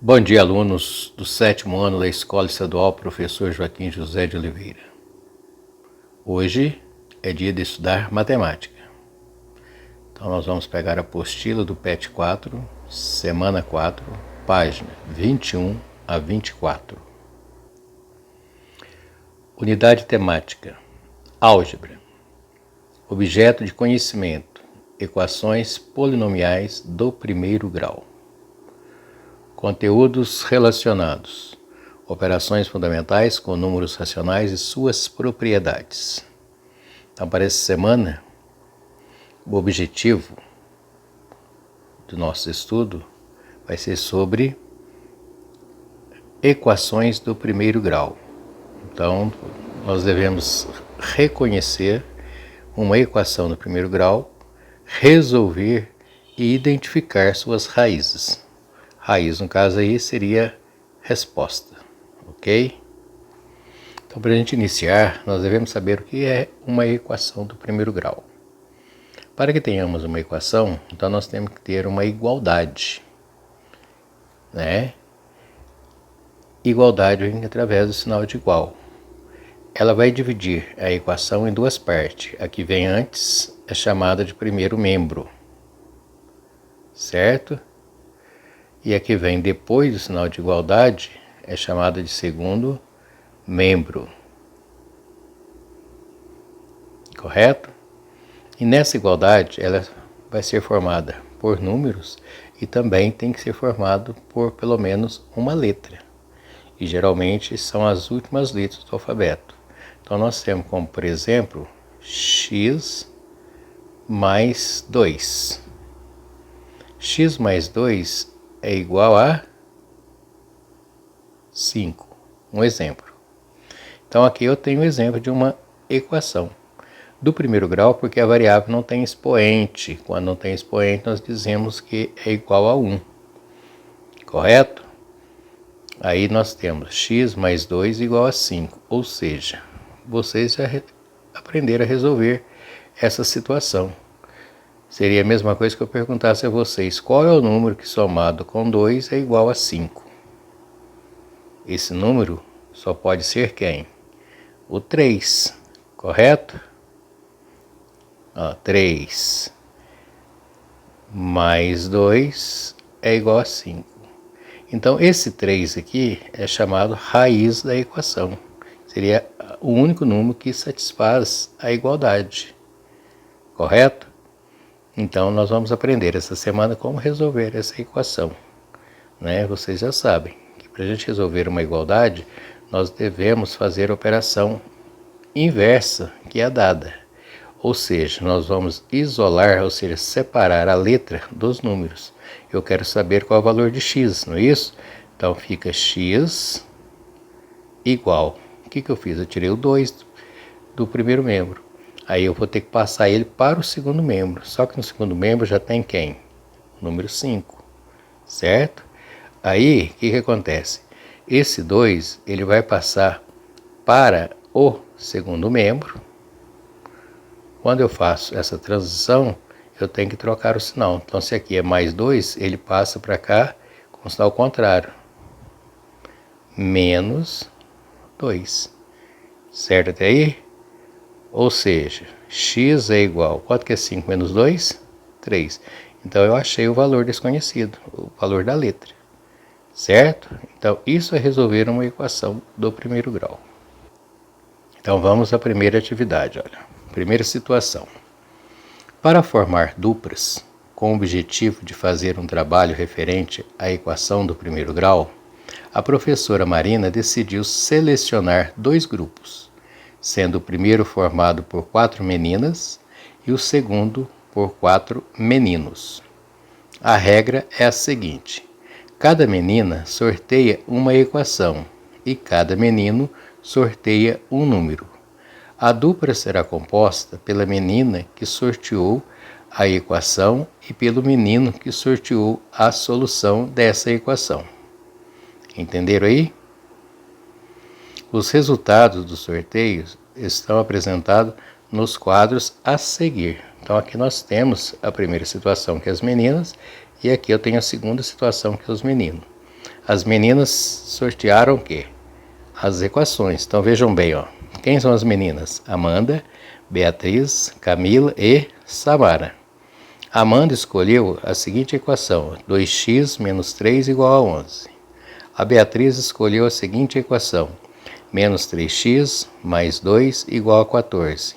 Bom dia, alunos do 7º ano da Escola Estadual Professor Joaquim José de Oliveira. Hoje é dia de estudar matemática. Então nós vamos pegar a apostila do PET 4, semana 4, página 21 a 24. Unidade temática: álgebra. Objeto de conhecimento: equações polinomiais do primeiro grau. Conteúdos relacionados: operações fundamentais com números racionais e suas propriedades. Então, para essa semana, o objetivo do nosso estudo vai ser sobre equações do primeiro grau. Então, nós devemos reconhecer uma equação do primeiro grau, resolver e identificar suas raízes. Raiz, no caso aí, seria resposta, ok? Então, para a gente iniciar, nós devemos saber o que é uma equação do primeiro grau. Para que tenhamos uma equação, então nós temos que ter uma igualdade, né? Igualdade vem através do sinal de igual. Ela vai dividir a equação em duas partes. A que vem antes é chamada de primeiro membro, certo? E a que vem depois do sinal de igualdade é chamada de segundo membro. Correto? E nessa igualdade ela vai ser formada por números e também tem que ser formado por pelo menos uma letra. E geralmente são as últimas letras do alfabeto. Então nós temos como, por exemplo, x mais 2. X mais 2 é igual a 5. Um exemplo. Então aqui eu tenho um exemplo de uma equação do primeiro grau, porque a variável não tem expoente. Quando não tem expoente, nós dizemos que é igual a 1. Correto? Aí nós temos x mais 2 igual a 5. Ou seja, vocês já aprenderam a resolver essa situação. Seria a mesma coisa que eu perguntasse a vocês: qual é o número que somado com 2 é igual a 5? Esse número só pode ser quem? O 3, correto? 3 mais 2 é igual a 5. Então esse 3 aqui é chamado raiz da equação. Seria o único número que satisfaz a igualdade, correto? Então nós vamos aprender essa semana como resolver essa equação, né? Vocês já sabem que para a gente resolver uma igualdade, nós devemos fazer a operação inversa que é a dada. Ou seja, nós vamos isolar, ou seja, separar a letra dos números. Eu quero saber qual é o valor de x, não é isso? Então fica x igual. O que eu fiz? Eu tirei o 2 do primeiro membro. Aí eu vou ter que passar ele para o segundo membro. Só que no segundo membro já tem quem? O número 5, certo? Aí, o que acontece? Esse 2, ele vai passar para o segundo membro. Quando eu faço essa transição, eu tenho que trocar o sinal. Então, se aqui é mais 2, ele passa para cá com o sinal contrário. Menos 2. Certo até aí? Ou seja, x é igual, quanto que é 5 menos 2? 3. Então eu achei o valor desconhecido, o valor da letra. Certo? Então isso é resolver uma equação do primeiro grau. Então vamos à primeira atividade, olha. Primeira situação. Para formar duplas, com o objetivo de fazer um trabalho referente à equação do primeiro grau, a professora Marina decidiu selecionar 2 grupos, sendo o primeiro formado por 4 meninas e o segundo por 4 meninos. A regra é a seguinte: cada menina sorteia uma equação e cada menino sorteia um número. A dupla será composta pela menina que sorteou a equação e pelo menino que sorteou a solução dessa equação. Entenderam aí? Os resultados dos sorteios estão apresentados nos quadros a seguir. Então aqui nós temos a primeira situação, que é as meninas, e aqui eu tenho a segunda situação, que é os meninos. as meninas sortearam o quê? As equações. Então vejam bem, ó. Quem são as meninas? Amanda, Beatriz, Camila e Samara. Amanda escolheu a seguinte equação: 2x menos 3 igual a 11. A Beatriz escolheu a seguinte equação: menos 3x mais 2 igual a 14.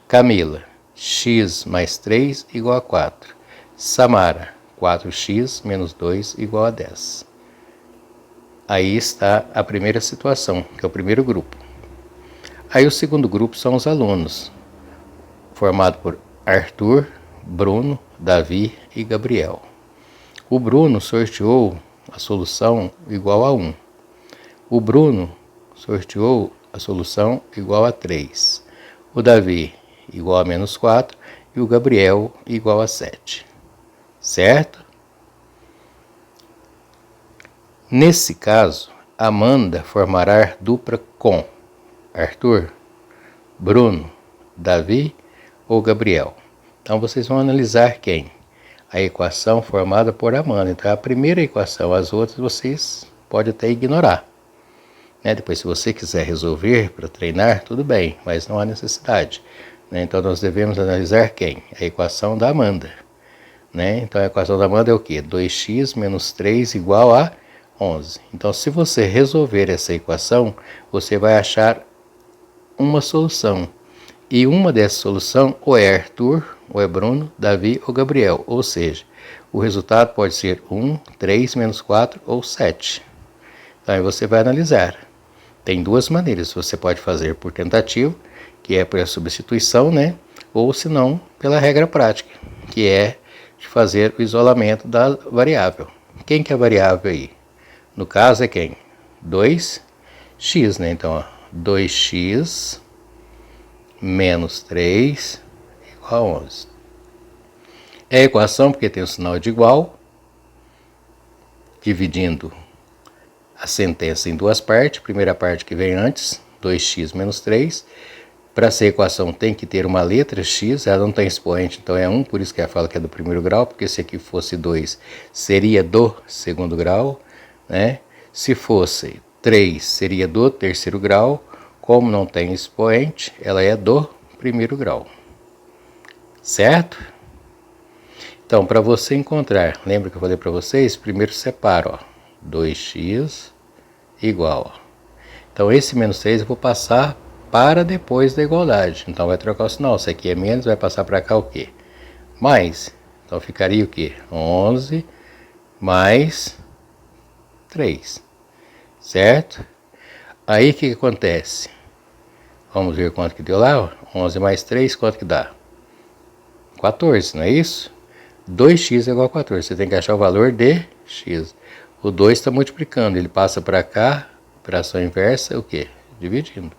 Camila, x mais 3 igual a 4. Samara, 4x menos 2 igual a 10. Aí está a primeira situação, que é o primeiro grupo. Aí o segundo grupo são os alunos, formado por Arthur, Bruno, Davi e Gabriel. O Bruno sorteou a solução igual a 1. O Bruno sorteou a solução igual a 3. O Davi igual a menos 4 e o Gabriel igual a 7. Certo? Nesse caso, Amanda formará dupla com Arthur, Bruno, Davi ou Gabriel. Então vocês vão analisar quem? A equação formada por Amanda. Então a primeira equação, as outras vocês podem até ignorar. Depois, se você quiser resolver para treinar, tudo bem, mas não há necessidade. Então nós devemos analisar quem? A equação da Amanda. Então a equação da Amanda é o quê? 2x menos 3 igual a 11. Então se você resolver essa equação, você vai achar uma solução. E uma dessas soluções ou é Arthur, ou é Bruno, Davi ou Gabriel. Ou seja, o resultado pode ser 1, 3, menos 4 ou 7. Então aí você vai analisar. Tem duas maneiras. Você pode fazer por tentativa, que é pela substituição, ou se não, pela regra prática, que é de fazer o isolamento da variável. Quem que é a variável aí? No caso é quem? 2x, Então, ó, 2x menos 3 igual a 11. É a equação porque tem o sinal de igual, dividindo a sentença em duas partes. Primeira parte que vem antes, 2x menos 3. Para ser equação tem que ter uma letra x, ela não tem expoente, então é 1, por isso que ela fala que é do primeiro grau, porque se aqui fosse 2, seria do segundo grau, Se fosse 3, seria do terceiro grau. Como não tem expoente, ela é do primeiro grau. Certo? Então, para você encontrar, lembra que eu falei para vocês? Primeiro separa, 2x igual. Então, esse menos 3 eu vou passar para depois da igualdade. Então, vai trocar o sinal. Se aqui é menos, vai passar para cá o quê? Mais. Então, ficaria o quê? 11 mais 3. Certo? Aí, o que acontece? Vamos ver quanto que deu lá. 11 mais 3, quanto que dá? 14, não é isso? 2x é igual a 14. Você tem que achar o valor de x. O 2 está multiplicando. Ele passa para cá, operação inversa, o quê? Dividindo.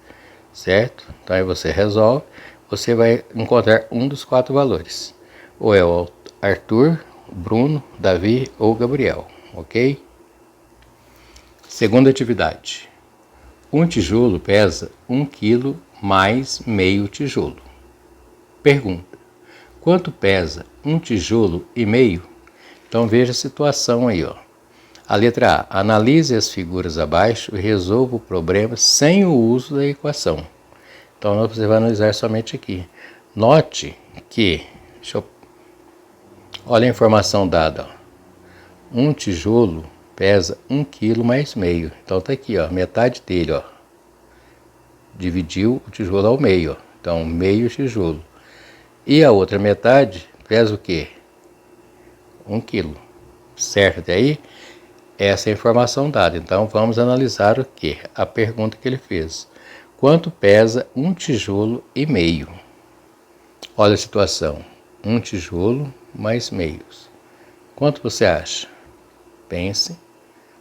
Certo? Então aí você resolve. Você vai encontrar um dos 4 valores. Ou é o Arthur, Bruno, Davi ou Gabriel. Ok? Segunda atividade. Um tijolo pesa 1 kg mais meio tijolo. Pergunta: quanto pesa um tijolo e meio? Então veja a situação aí, ó. A letra A. Analise as figuras abaixo e resolva o problema sem o uso da equação. Então você vai analisar somente aqui. Note que, olha a informação dada, ó. Um tijolo pesa 1 kg mais meio. Então tá aqui, ó, metade dele, ó. Dividiu o tijolo ao meio, ó. Então meio tijolo. E a outra metade pesa o quê? 1 kg. Certo até aí? Essa é a informação dada. Então vamos analisar o quê? A pergunta que ele fez. Quanto pesa um tijolo e meio? Olha a situação. Um tijolo mais meios. Quanto você acha? Pense,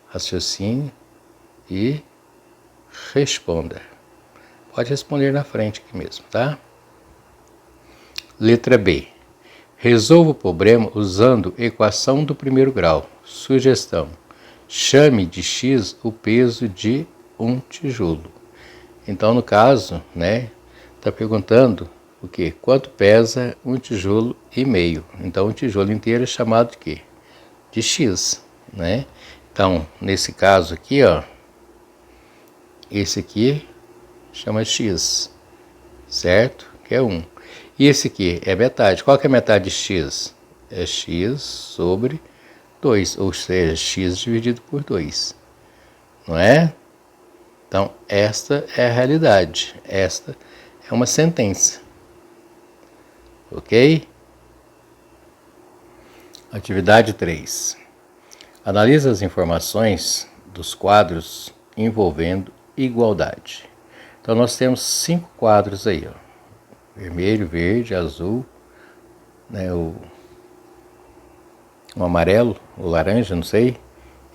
raciocine e responda. Pode responder na frente aqui mesmo, tá? Letra B. Resolva o problema usando equação do primeiro grau. Sugestão: chame de x o peso de um tijolo. Então, no caso, está perguntando o quê? Quanto pesa um tijolo e meio? Então, o tijolo inteiro é chamado de quê? De x, Então, Então, nesse caso aqui, ó, esse aqui chama x, certo? Que é 1. E esse aqui é metade. Qual que é metade de x? É x sobre 2, ou seja, x dividido por 2, não é? Então, esta é a realidade. Esta é uma sentença. Ok? Atividade 3. Analisa as informações dos quadros envolvendo igualdade. Então, nós temos 5 quadros aí, ó. Vermelho, verde, azul, né, o amarelo, o laranja, não sei,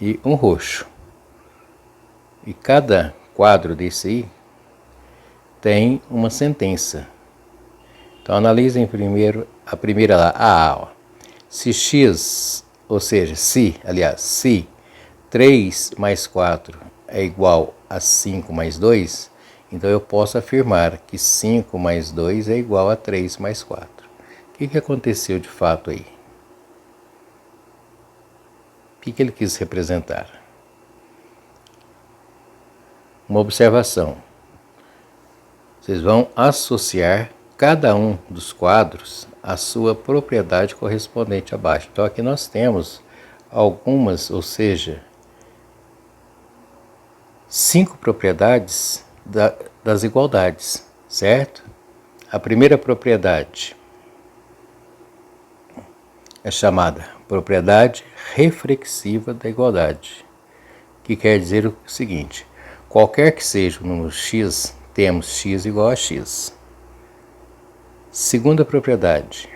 e um roxo. E cada quadro desse aí tem uma sentença. Então analisem primeiro a primeira lá, a ó. Se x, ou seja, se 3 mais 4 é igual a 5 mais 2, então eu posso afirmar que 5 mais 2 é igual a 3 mais 4. O que aconteceu de fato aí? O que ele quis representar? Uma observação. Vocês vão associar cada um dos quadros à sua propriedade correspondente abaixo. Então aqui nós temos algumas, ou seja, 5 propriedades das igualdades, certo? A primeira propriedade é chamada propriedade reflexiva da igualdade, que quer dizer o seguinte: qualquer que seja o número x, temos x igual a x. Segunda propriedade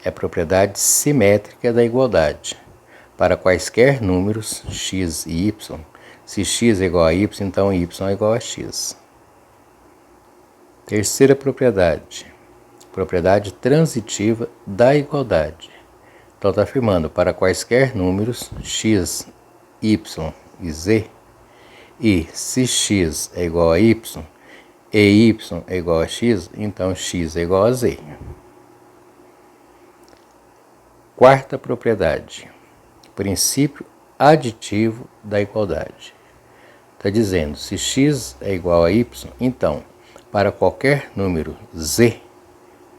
é a propriedade simétrica da igualdade. Para quaisquer números x e y, se x é igual a y, então y é igual a x. Terceira propriedade, propriedade transitiva da igualdade. Então está afirmando para quaisquer números x, y e z, e se x é igual a y e y é igual a x, então x é igual a z. Quarta propriedade, princípio aditivo da igualdade. Está dizendo, se x é igual a y, então, para qualquer número z,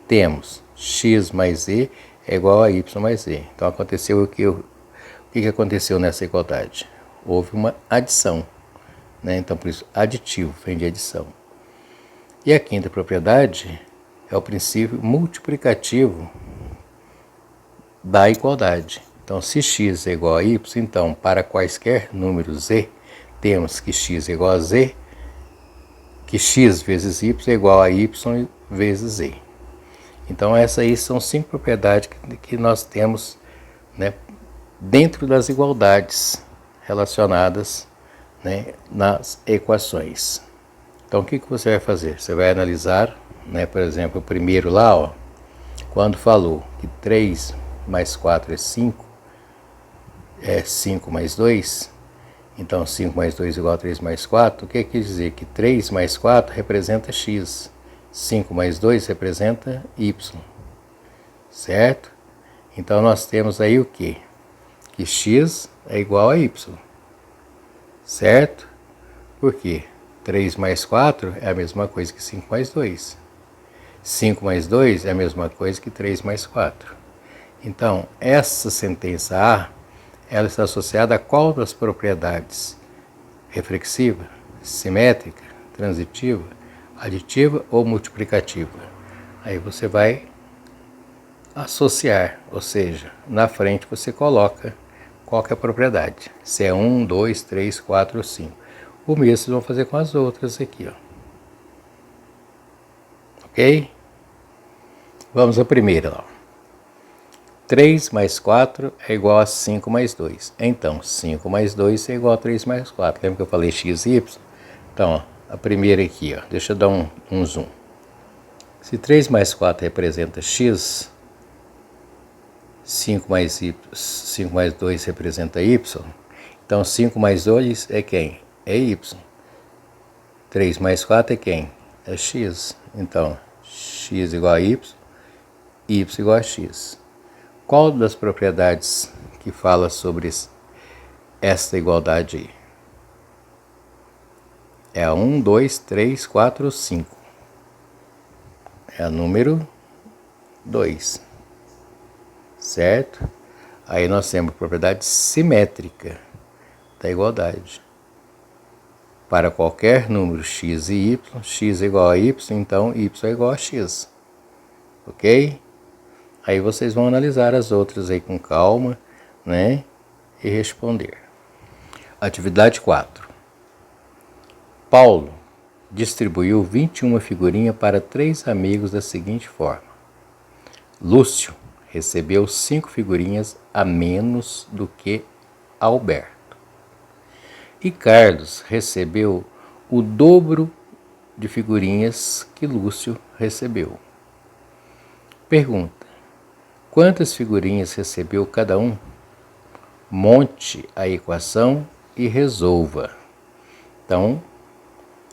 temos x mais z é igual a y mais z. Então, aconteceu o que aconteceu nessa igualdade? Houve uma adição, né? Então, por isso, aditivo, vem de adição. E a quinta propriedade é o princípio multiplicativo da igualdade. Então, se x é igual a y, então, para quaisquer números z, temos que x é igual a z, que x vezes y é igual a y vezes z. Então, essas aí são 5 propriedades que nós temos, né, dentro das igualdades relacionadas, né, nas equações. Então, o que você vai fazer? Você vai analisar, né, por exemplo, o primeiro lá, ó, quando falou que 3 mais 4 é 5, é 5 mais 2, então 5 mais 2 é igual a 3 mais 4, o que quer dizer? Que 3 mais 4 representa x, 5 mais 2 representa y, certo? Então nós temos aí o quê? Que x é igual a y, certo? Por quê? 3 mais 4 é a mesma coisa que 5 mais 2. 5 mais 2 é a mesma coisa que 3 mais 4. Então, essa sentença A, ela está associada a qual das propriedades? Reflexiva, simétrica, transitiva, aditiva ou multiplicativa? Aí você vai associar, ou seja, na frente você coloca qual que é a propriedade. Se é 1, 2, 3, 4 ou 5. O mesmo vocês vão fazer com as outras aqui, ó. Ok? Vamos à primeira, ó. 3 mais 4 é igual a 5 mais 2. Então, 5 mais 2 é igual a 3 mais 4. Lembra que eu falei x e y? Então, ó, a primeira aqui, ó, deixa eu dar um zoom. Se 3 mais 4 representa x, 5 mais 2 representa y, então 5 mais 2 é quem? É y. 3 mais 4 é quem? É x. Então, x igual a y igual a x. Qual das propriedades que fala sobre esta igualdade aí? É a 1, 2, 3, 4, 5. É a número 2. Certo? Aí nós temos a propriedade simétrica da igualdade. Para qualquer número x e y, x é igual a y, então y é igual a x. Ok? Aí vocês vão analisar as outras aí com calma, né? E responder. Atividade 4. Paulo distribuiu 21 figurinhas para 3 amigos da seguinte forma. Lúcio recebeu 5 figurinhas a menos do que Alberto. E Carlos recebeu o dobro de figurinhas que Lúcio recebeu. Pergunta: quantas figurinhas recebeu cada um? Monte a equação e resolva. Então,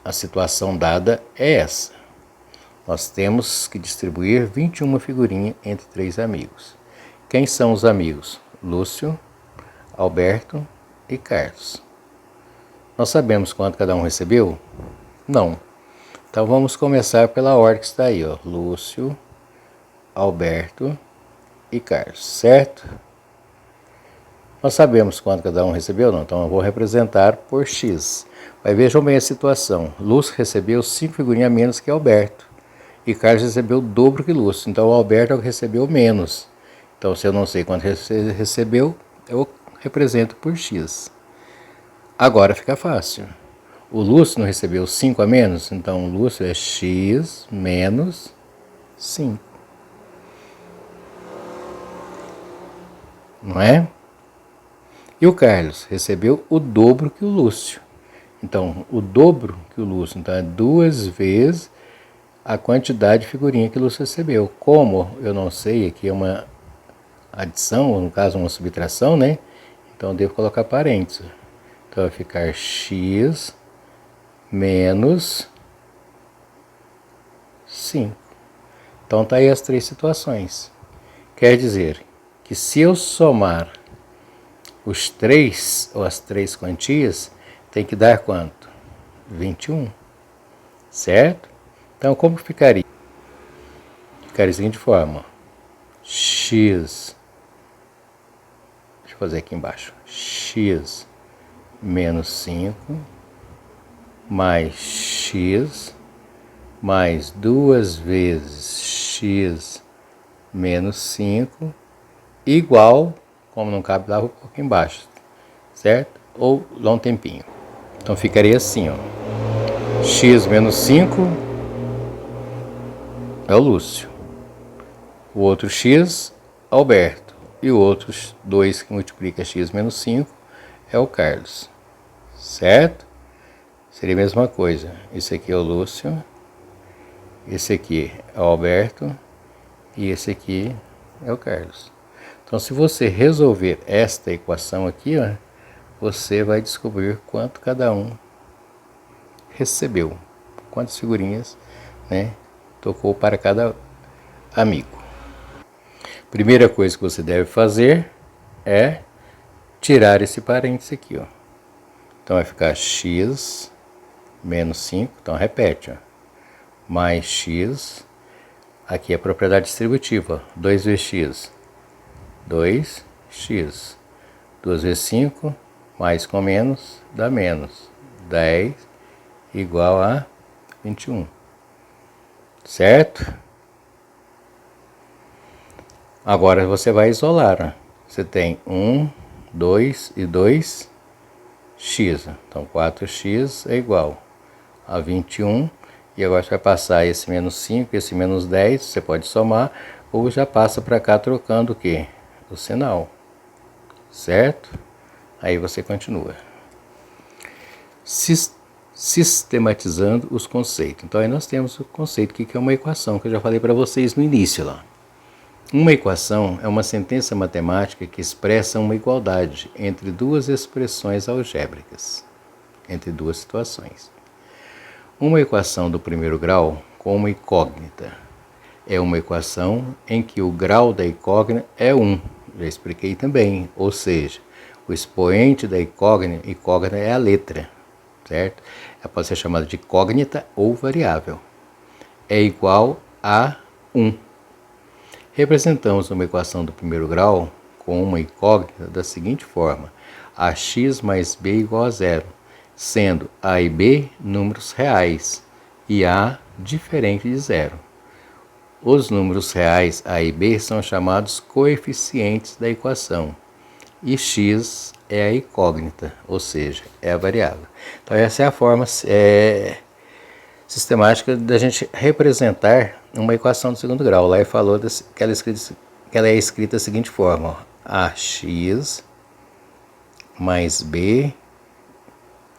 a situação dada é essa. Nós temos que distribuir 21 figurinhas entre 3 amigos. Quem são os amigos? Lúcio, Alberto e Carlos. Nós sabemos quanto cada um recebeu? Não. Então vamos começar pela ordem que está aí, ó. Lúcio, Alberto e Carlos, certo? Nós sabemos quanto cada um recebeu? Não. Então eu vou representar por X. Mas vejam bem a situação. Lúcio recebeu 5 figurinhas a menos que Alberto. E Carlos recebeu o dobro que Lúcio. Então o Alberto é o que recebeu menos. Então se eu não sei quanto ele recebeu, eu represento por X. Agora fica fácil. O Lúcio não recebeu 5 a menos, então o Lúcio é x menos 5. Não é? E o Carlos recebeu o dobro que o Lúcio. Então, o dobro que o Lúcio, então é 2 vezes a quantidade de figurinha que o Lúcio recebeu. Como eu não sei, aqui é uma adição, ou no caso uma subtração, né? Então eu devo colocar parênteses. Então vai ficar x menos 5. Então tá aí as 3 situações. Quer dizer que se eu somar os 3, ou as 3 quantias, tem que dar quanto? 21. Certo? Então como ficaria? Ficaria da seguinte forma. X. Deixa eu fazer aqui embaixo. X menos 5 mais x mais 2 vezes x menos 5 igual, como não cabe lá, vou pôr aqui embaixo, certo? Ou dá um tempinho. Então ficaria assim, ó. X menos 5 é o Lúcio. O outro x, Alberto. E o outro 2 que multiplica x menos 5 é o Carlos. Certo? Seria a mesma coisa. Esse aqui é o Lúcio. Esse aqui é o Alberto. E esse aqui é o Carlos. Então, se você resolver esta equação aqui, ó, você vai descobrir quanto cada um recebeu. Quantas figurinhas, né, tocou para cada amigo. Primeira coisa que você deve fazer é tirar esse parênteses aqui, ó. Então vai ficar x menos 5, então repete, ó, mais x, aqui é a propriedade distributiva, 2 vezes x, 2x, 2 vezes 5, mais com menos, dá menos, 10 igual a 21, certo? Agora você vai isolar, ó. Você tem 1, 2 e 2, x, então 4x é igual a 21, e agora você vai passar esse menos 5, esse menos 10, você pode somar, ou já passa para cá trocando o quê? O sinal, certo? Aí você continua. Sistematizando os conceitos. Então aí nós temos o conceito que é uma equação, que eu já falei para vocês no início lá. Uma equação é uma sentença matemática que expressa uma igualdade entre duas expressões algébricas, entre duas situações. Uma equação do primeiro grau com uma incógnita é uma equação em que o grau da incógnita é 1. Já expliquei também, ou seja, O expoente da incógnita é a letra, certo? Ela pode ser chamada de incógnita ou variável. É igual a 1. Representamos uma equação do primeiro grau com uma incógnita da seguinte forma: ax mais b igual a zero, sendo a e b números reais e a diferente de zero. Os números reais a e b são chamados coeficientes da equação e x é a incógnita, ou seja, é a variável. Então essa é a forma sistemática da gente representar uma equação do segundo grau. Lá ele falou que ela é escrita da seguinte forma: ó, ax mais b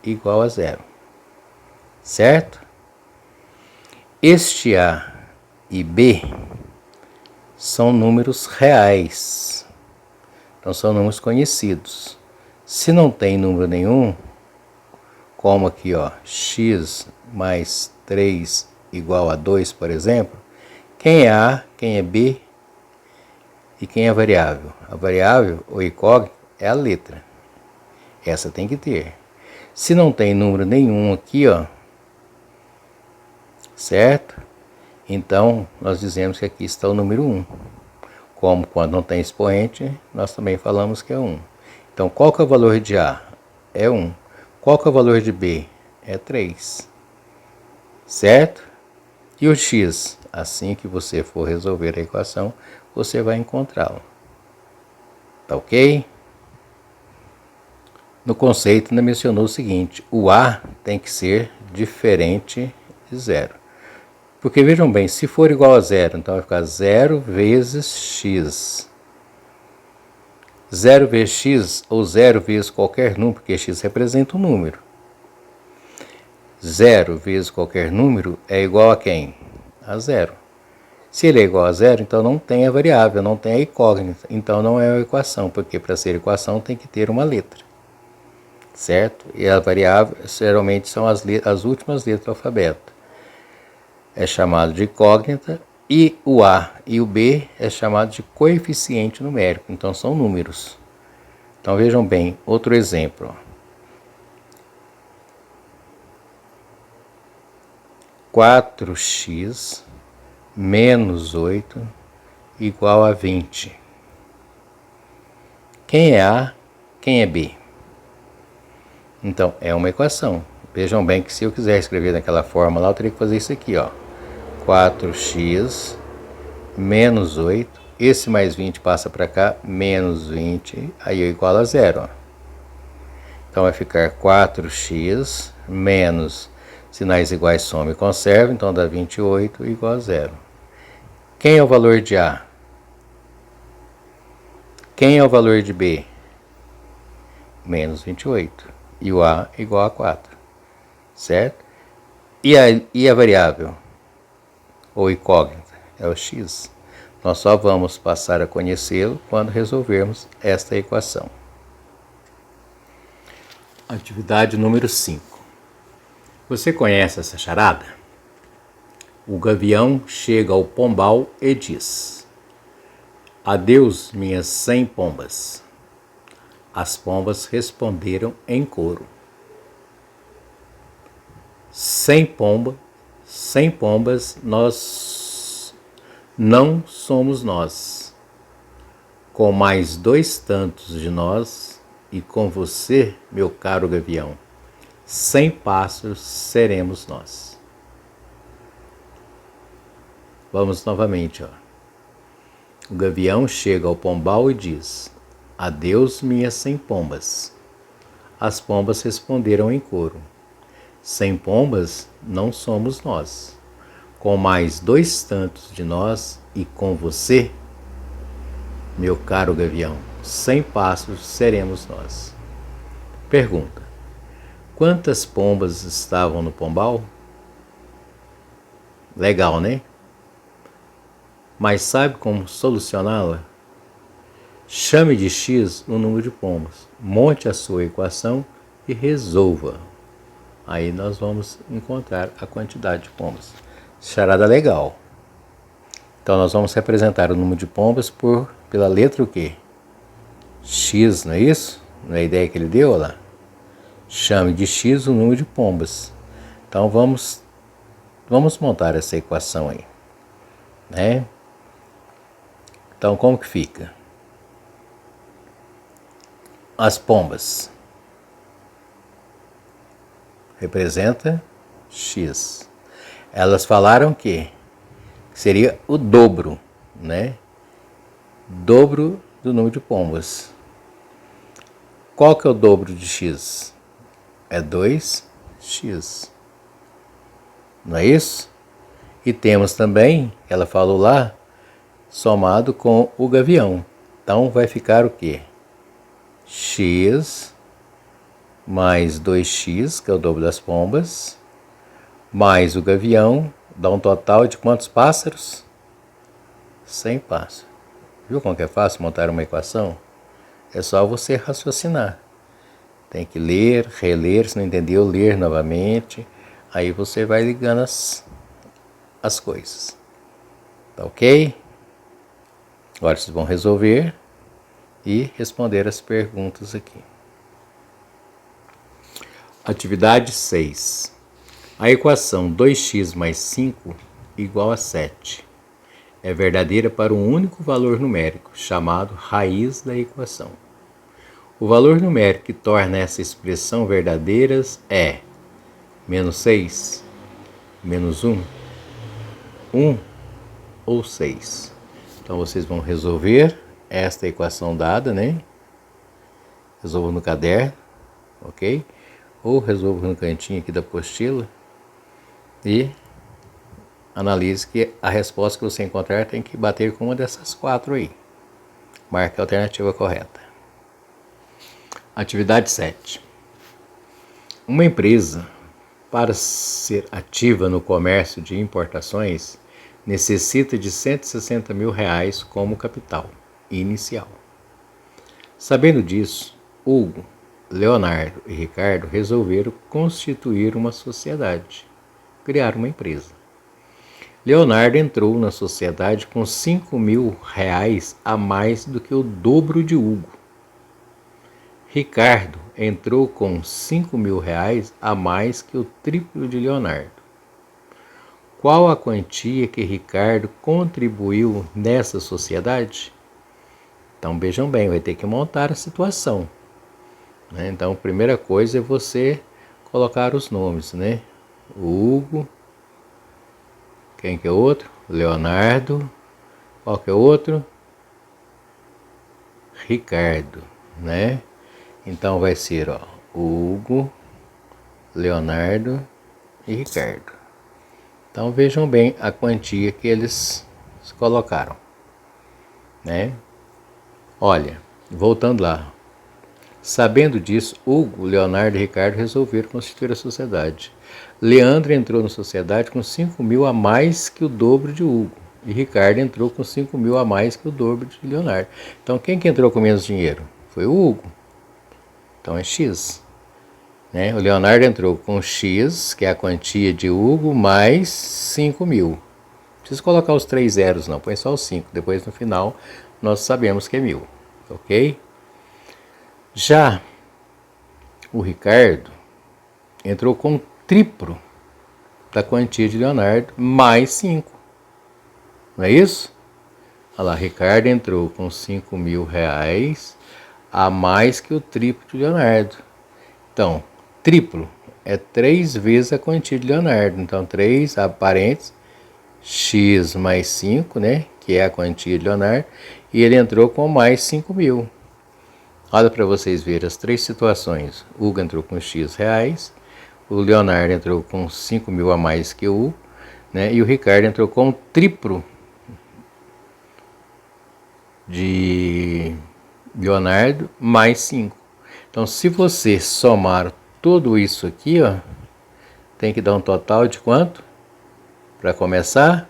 igual a zero, certo? Este a e b são números reais, então são números conhecidos. Se não tem número nenhum, como aqui, ó, x mais 3 igual a 2, por exemplo, quem é a, quem é b e quem é a variável? A variável, ou incógnita, é a letra. Essa tem que ter. Se não tem número nenhum aqui, ó, certo? Então, nós dizemos que aqui está o número 1. Como quando não tem expoente, nós também falamos que é 1. Então, qual que é o valor de A? É 1. Qual que é o valor de B? É 3. Certo? E o x? Assim que você for resolver a equação, você vai encontrá-lo. Tá ok? No conceito, ainda mencionou o seguinte: o A tem que ser diferente de zero. Porque vejam bem, se for igual a zero, então vai ficar 0 vezes x. 0 vezes x ou 0 vezes qualquer número, porque x representa um número. 0 vezes qualquer número é igual a quem? A zero. Se ele é igual a zero, então não tem a variável, não tem a incógnita. Então não é uma equação, porque para ser equação tem que ter uma letra. Certo? E a variável geralmente são as últimas letras do alfabeto. É chamado de incógnita, e o A e o B é chamado de coeficiente numérico, então são números. Então vejam bem, outro exemplo. 4x menos 8 igual a 20. Quem é A, quem é B? Então, é uma equação. Vejam bem que se eu quiser escrever daquela forma lá, eu teria que fazer isso aqui, ó. 4x menos 8, esse mais 20 passa para cá, menos 20, aí eu igualo a zero, ó. Então vai ficar 4x menos, sinais iguais soma e conserva, então dá 28 igual a zero. Quem é o valor de A? Quem é o valor de B? Menos 28. E o A igual a 4. Certo? E a variável? Ou incógnita? É o x. Nós só vamos passar a conhecê-lo quando resolvermos esta equação. Atividade número 5. Você conhece essa charada? O gavião chega ao pombal e diz: adeus, minhas 100 pombas. As pombas responderam em coro: 100 pombas, nós não somos nós. Com mais 2 tantos de nós, e com você, meu caro gavião, 100 pássaros seremos nós. Vamos novamente, ó. O gavião chega ao pombal e diz: adeus, minhas 100 pombas. As pombas responderam em coro: 100 pombas não somos nós. Com mais 2 tantos de nós, e com você, meu caro gavião, 100 pássaros seremos nós. Pergunta: quantas pombas estavam no pombal? Legal, né? Mas sabe como solucioná-la? Chame de x o número de pombas, monte a sua equação e resolva. Aí nós vamos encontrar a quantidade de pombas. Charada legal. Então nós vamos representar o número de pombas pela letra o quê? X, não é isso? Na ideia que ele deu lá, chame de x o número de pombas. Então vamos montar essa equação aí, né? Então como que fica? As pombas representa x. Elas falaram que seria o dobro, né? Dobro do número de pombas. Qual que é o dobro de x? É 2x. Não é isso? E temos também, ela falou lá, somado com o gavião. Então vai ficar o quê? X mais 2x, que é o dobro das pombas, mais o gavião, dá um total de quantos pássaros? 100 pássaros. Viu como que é fácil montar uma equação? É só você raciocinar. Tem que ler, reler, se não entendeu, ler novamente. Aí você vai ligando as coisas. Tá ok? Agora vocês vão resolver e responder as perguntas aqui. Atividade 6. A equação 2x mais 5 igual a 7 é verdadeira para um único valor numérico, chamado raiz da equação. O valor numérico que torna essa expressão verdadeira é menos 6, menos 1, 1 ou 6. Então vocês vão resolver esta equação dada, né? Resolva no caderno, ok? Ou resolva no cantinho aqui da apostila e analise que a resposta que você encontrar tem que bater com uma dessas 4 aí. Marque a alternativa correta. Atividade 7. Uma empresa, para ser ativa no comércio de importações, necessita de R$160 mil como capital inicial. Sabendo disso, Hugo, Leonardo e Ricardo resolveram constituir uma sociedade, criar uma empresa. Leonardo entrou na sociedade com R$5 mil a mais do que o dobro de Hugo. Ricardo entrou com R$5 mil a mais que o triplo de Leonardo. Qual a quantia que Ricardo contribuiu nessa sociedade? Então vejam bem, vai ter que montar a situação. Então a primeira coisa é você colocar os nomes, né? Hugo, quem que é outro? Leonardo, qual que é outro? Ricardo, né? Então vai ser, ó, Hugo, Leonardo e Ricardo. Então vejam bem a quantia que eles colocaram, né? Olha, voltando lá. Sabendo disso, Hugo, Leonardo e Ricardo resolveram constituir a sociedade. Leandro entrou na sociedade com R$5 mil a mais que o dobro de Hugo. E Ricardo entrou com R$5 mil a mais que o dobro de Leonardo. Então quem que entrou com menos dinheiro? Foi o Hugo. Então é X. Né? O Leonardo entrou com X, que é a quantia de Hugo, mais 5 mil. Não precisa colocar os 3 zeros não, põe só os 5. Depois no final nós sabemos que é 1.000. Ok? Já o Ricardo entrou com o triplo da quantia de Leonardo, mais 5. Não é isso? Olha lá, Ricardo entrou com R$5 mil a mais que o triplo de Leonardo. Então, triplo é 3 vezes a quantia de Leonardo. Então, 3, parênteses, x mais 5, né? Que é a quantia de Leonardo. E ele entrou com mais 5 mil. Olha para vocês verem as 3 situações. O Hugo entrou com X reais, o Leonardo entrou com 5 mil a mais que o Hugo, né? E o Ricardo entrou com o triplo de Leonardo mais 5. Então, se você somar tudo isso aqui, ó, tem que dar um total de quanto? Para começar,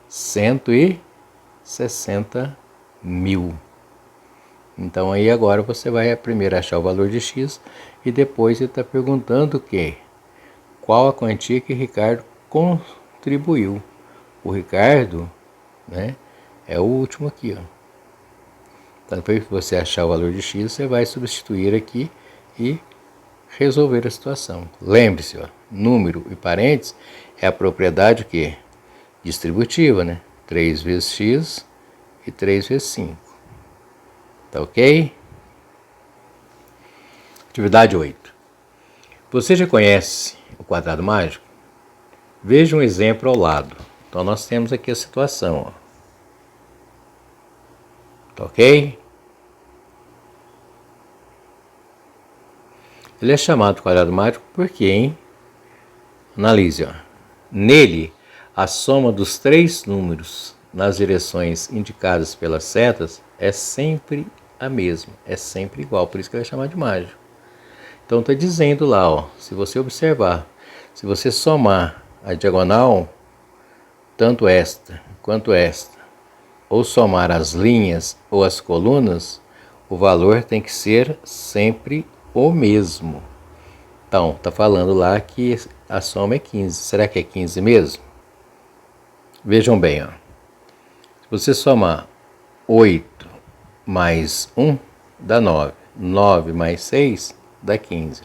160 mil. Então aí agora você vai primeiro achar o valor de X e depois ele está perguntando o quê? Qual a quantia que Ricardo contribuiu. O Ricardo, né, é o último aqui, ó. Então, depois que você achar o valor de x, você vai substituir aqui e resolver a situação. Lembre-se, número e parênteses é a propriedade o quê? Distributiva, né? 3 vezes x e 3 vezes 5. Tá ok? Atividade 8. Você já conhece o quadrado mágico? Veja um exemplo ao lado. Então nós temos aqui a situação. Tá ok? Ele é chamado de quadrado mágico porque, hein? Analise, nele, a soma dos 3 números nas direções indicadas pelas setas é sempre a mesma, é sempre igual, por isso que ele é chamado de mágico. Então está dizendo lá, se você observar, se você somar a diagonal, tanto esta quanto esta, ou somar as linhas ou as colunas, o valor tem que ser sempre o mesmo. Então, está falando lá que a soma é 15. Será que é 15 mesmo? Vejam bem, se você somar 8 mais 1, dá 9. 9 mais 6, dá 15.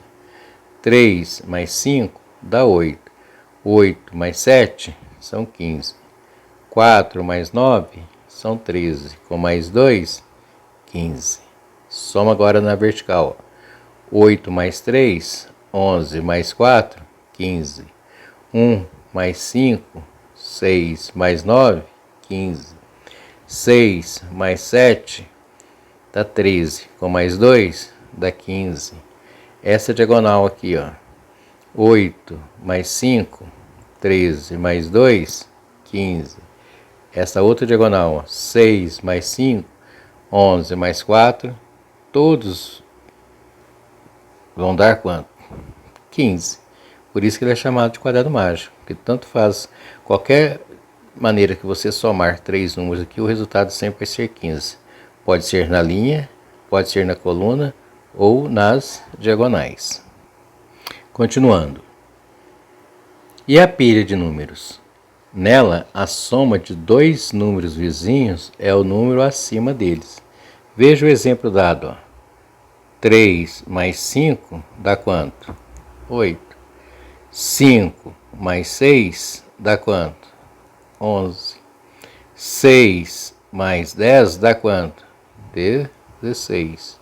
3 mais 5, dá 8. 8 mais 7, são 15. 4 mais 9, são 13. Com mais 2, 15. Soma agora na vertical. 8 mais 3, 11 mais 4, 15. 1 mais 5, 6 mais 9, 15. 6 mais 7, dá 13. Com mais 2, dá 15. Essa diagonal aqui, 8 mais 5, 13 mais 2, 15. Essa outra diagonal, 6 mais 5, 11 mais 4, todos vão dar quanto? 15. Por isso que ele é chamado de quadrado mágico, porque tanto faz qualquer maneira que você somar 3 números aqui, o resultado sempre vai ser 15. Pode ser na linha, pode ser na coluna ou nas diagonais. Continuando. E a pilha de números? Nela, a soma de 2 números vizinhos é o número acima deles. Veja o exemplo dado. 3 mais 5 dá quanto? 8. 5 mais 6 dá quanto? 11. 6 mais 10 dá quanto? 16.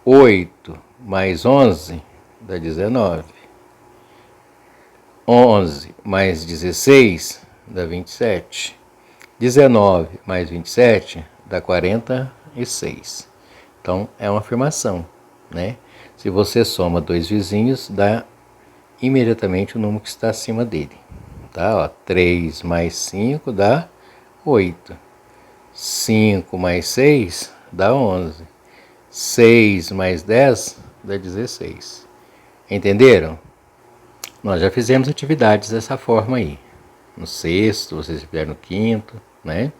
8 mais 11 dá 19. 11 mais 16 dá 27. 19 mais 27 dá 46. Então, é uma afirmação, né? Se você soma 2 vizinhos, dá imediatamente o número que está acima dele. Tá? 3 mais 5 dá 8. 5 mais 6 dá 11. 6 mais 10 dá 16. Entenderam? Nós já fizemos atividades dessa forma aí. No sexto, vocês fizeram no quinto, né?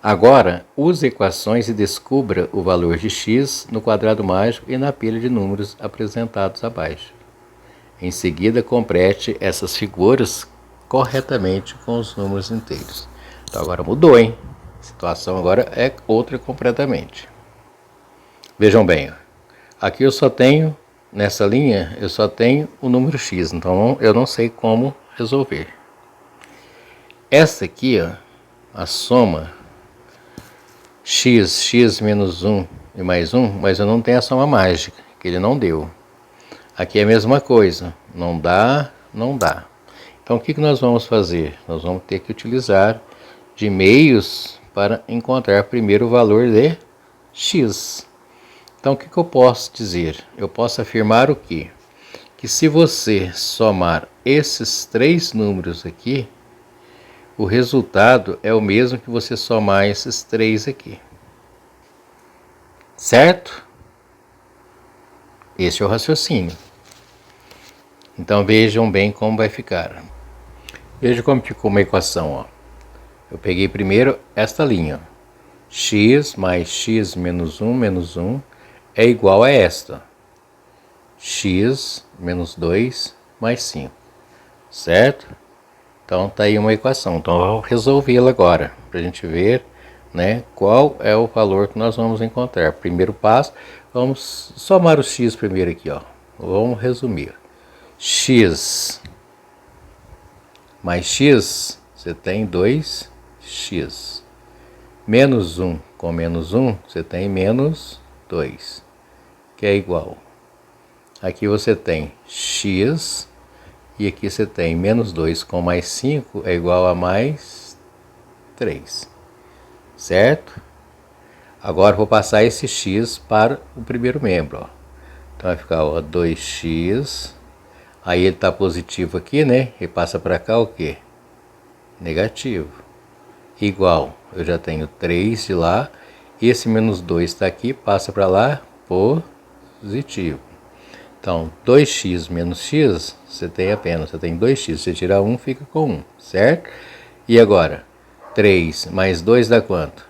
Agora, use equações e descubra o valor de x no quadrado mágico e na pilha de números apresentados abaixo. Em seguida, complete essas figuras corretamente com os números inteiros. Então agora mudou, hein? A situação agora é outra completamente. Vejam bem, aqui eu só tenho, nessa linha, eu só tenho o número x, então eu não sei como resolver. Essa aqui, a soma x menos 1 e mais 1, mas eu não tenho a soma mágica, que ele não deu. Aqui é a mesma coisa, não dá, não dá. Então o que nós vamos fazer? Nós vamos ter que utilizar de meios para encontrar primeiro o valor de x. Então o que eu posso dizer? Eu posso afirmar o quê? Que se você somar esses 3 números aqui, o resultado é o mesmo que você somar esses 3 aqui. Certo? Esse é o raciocínio. Então vejam bem como vai ficar. Veja como ficou uma equação. Eu peguei primeiro esta linha. X mais x menos 1 é igual a esta. X menos 2 mais 5. Certo? Então está aí uma equação. Então eu vou resolvê-la agora, para a gente ver né? Qual é o valor que nós vamos encontrar? Primeiro passo, vamos somar o x primeiro aqui, ó. Vamos resumir. X mais x, você tem 2x. Menos 1 com menos 1, você tem menos 2, que é igual. Aqui você tem x, e aqui você tem menos 2 com mais 5 é igual a mais 3, certo? Agora vou passar esse x para o primeiro membro, ó. Então vai ficar, ó, 2x, aí ele está positivo aqui, né? E passa para cá o quê? Negativo. Igual, eu já tenho 3 de lá, esse menos 2 está aqui, passa para lá, positivo. Então, 2x menos x, você tem 2x, você tira 1, fica com 1, certo? E agora, 3 mais 2 dá quanto?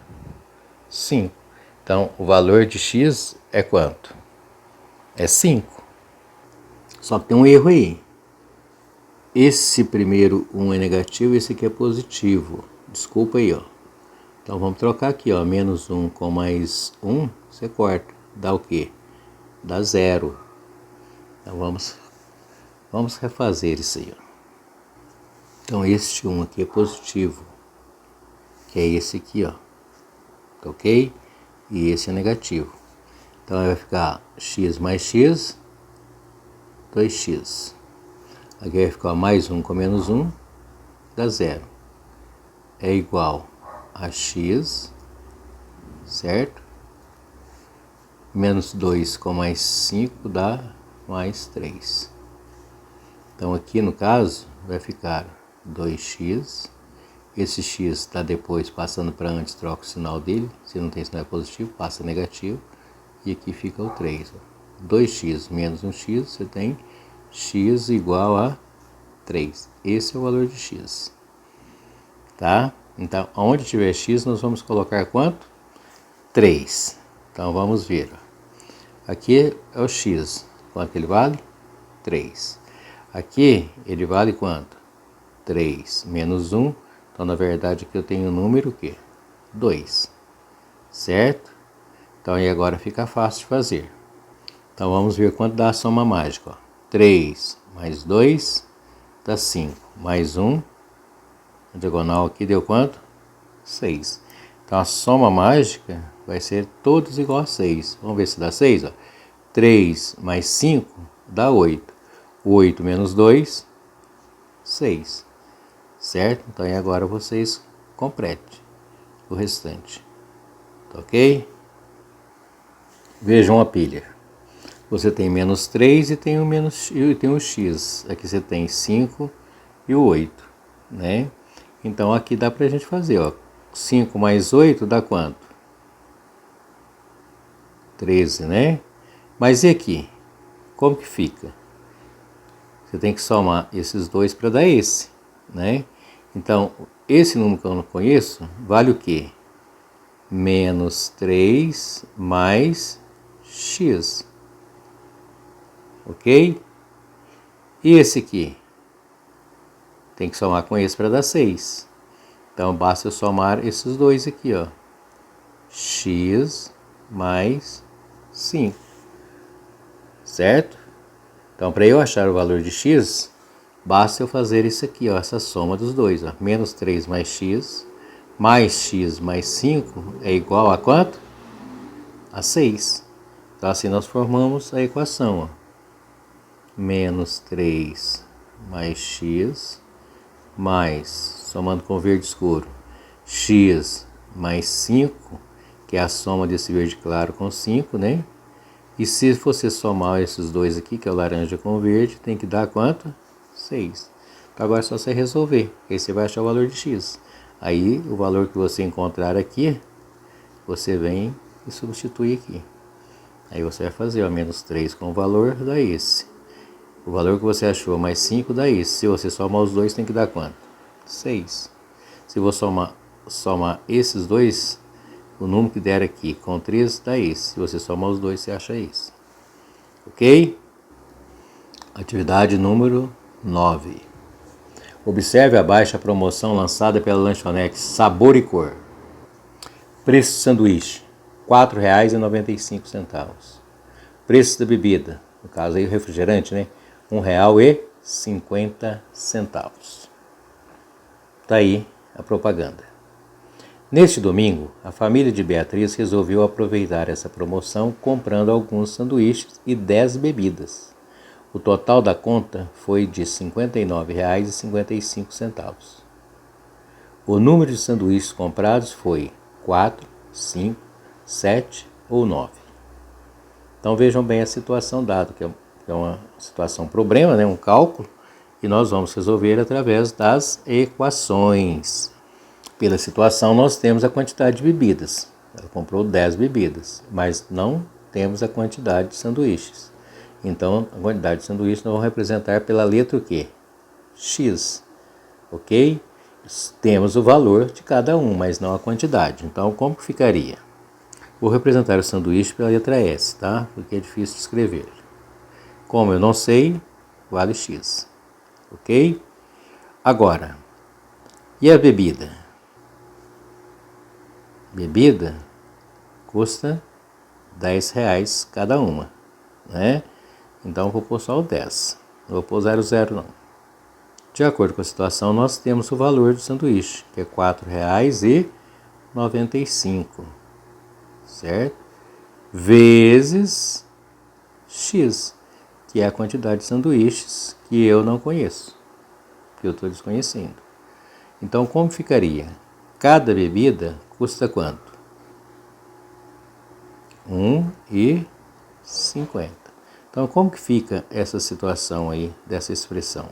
5. Então, o valor de x é quanto? É 5. Só que tem um erro aí. Esse primeiro 1 é negativo, esse aqui é positivo. Desculpa aí, ó. Então, vamos trocar aqui, ó. Menos 1 com mais 1, você corta. Dá o quê? Dá 0. Então, vamos refazer isso aí, ó. Então, este 1 aqui é positivo, que é esse aqui, ó. Ok? E esse é negativo. Então, vai ficar x mais x, 2x. Aqui vai ficar mais 1 com menos 1, dá 0. É igual a x, certo? Menos 2 com mais 5 dá mais 3. Então, aqui no caso, vai ficar 2x. Esse x está depois passando para antes, troca o sinal dele. Se não tem sinal positivo, passa negativo. E aqui fica o 3. 2x menos 1x, você tem x igual a 3. Esse é o valor de x. Tá? Então, onde tiver x, nós vamos colocar quanto? 3. Então, vamos ver. Aqui é o x. Quanto ele vale? 3. Aqui, ele vale quanto? 3 menos 1. Então, na verdade, aqui eu tenho o número o quê? 2. Certo? Então, e agora fica fácil de fazer. Então, vamos ver quanto dá a soma mágica. Ó. 3 mais 2 dá 5. Mais 1. A diagonal aqui deu quanto? 6. Então, a soma mágica vai ser todos igual a 6. Vamos ver se dá 6. Ó. 3 mais 5 dá 8. 8 menos 2, 6. Certo? Então, e agora vocês completem o restante. Tá ok? Vejam a pilha. Você tem menos 3 e tem o x. Aqui você tem 5 e o 8. Né? Então, aqui dá pra gente fazer. Ó. 5 mais 8 dá quanto? 13, né? Mas e aqui? Como que fica? Você tem que somar esses dois para dar esse, né? Então, esse número que eu não conheço, vale o quê? Menos 3 mais x. Ok? E esse aqui? Tem que somar com esse para dar 6. Então, basta eu somar esses dois aqui, ó. X mais 5. Certo? Então, para eu achar o valor de x, basta eu fazer isso aqui, ó, essa soma dos dois. Ó. Menos 3 mais x mais 5 é igual a quanto? A 6. Então, assim nós formamos a equação. Ó. Menos 3 mais x mais, somando com verde escuro, x mais 5, que é a soma desse verde claro com 5, né? E se você somar esses dois aqui, que é o laranja com o verde, tem que dar quanto? 6. Então agora é só você resolver. Aí você vai achar o valor de x. Aí o valor que você encontrar aqui, você vem e substitui aqui. Aí você vai fazer, ó, menos 3 com o valor, dá esse. O valor que você achou mais 5 dá esse. Se você somar os dois, tem que dar quanto? 6. Se você somar esses dois, o número que der aqui com 3 dá esse. Se você somar os dois, você acha esse. Ok? Atividade número 9. Observe abaixo a promoção lançada pela lanchonete Sabor e Cor. Preço de sanduíche, R$ 4,95. Preço da bebida, no caso aí o refrigerante, né? R$ 1,50. Tá aí a propaganda. Neste domingo, a família de Beatriz resolveu aproveitar essa promoção comprando alguns sanduíches e 10 bebidas. O total da conta foi de R$ 59,55. O número de sanduíches comprados foi 4, 5, 7 ou 9. Então vejam bem a situação dada, que é uma situação problema, né? Um cálculo, e nós vamos resolver através das equações. Pela situação, nós temos a quantidade de bebidas. Ela comprou 10 bebidas, mas não temos a quantidade de sanduíches. Então, a quantidade de sanduíches nós vamos representar pela letra o quê? X. Ok? Temos o valor de cada um, mas não a quantidade. Então, como que ficaria? Vou representar o sanduíche pela letra S, tá? Porque é difícil de escrever. Como eu não sei, vale X. Ok? Agora, e a bebida? Bebida custa R$10 cada uma, né? Então vou pôr só o 10, não vou pôr 00 não. De acordo com a situação, nós temos o valor do sanduíche, que é R$4,95, certo? Vezes X, que é a quantidade de sanduíches que eu não conheço, que eu estou desconhecendo. Então como ficaria? Cada bebida custa quanto? R$1,50. Então, como que fica essa situação aí, dessa expressão?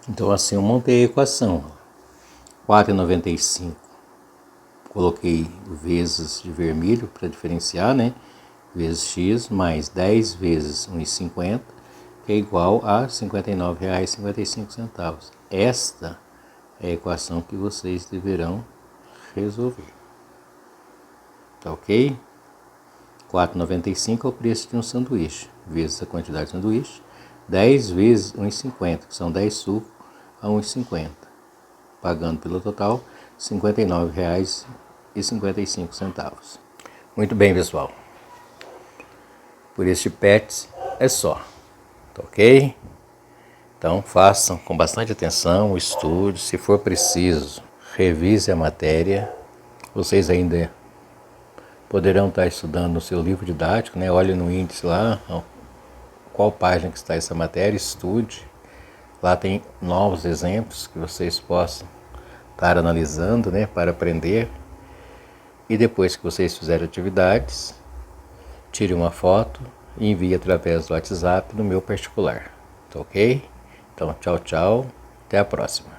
Então, assim, eu montei a equação. 4,95. Coloquei vezes de vermelho para diferenciar, né? Vezes x, mais 10 vezes 1,50, que é igual a R$ 59,55. Esta é a equação que vocês deverão resolver. Tá ok? 4,95 é o preço de um sanduíche, vezes a quantidade de sanduíche, 10 vezes 1,50, que são 10 sucos a 1,50. Pagando pelo total R$ 59,55. Muito bem, pessoal. Por este PET é só. Tá ok? Então façam com bastante atenção o estudo. Se for preciso, revise a matéria. Vocês ainda poderão estar estudando no seu livro didático, né? Olhe no índice lá, qual página que está essa matéria, estude. Lá tem novos exemplos que vocês possam estar analisando, né? Para aprender. E depois que vocês fizerem atividades, tire uma foto e envie através do WhatsApp no meu particular. Tá ok? Então, tchau, tchau. Até a próxima.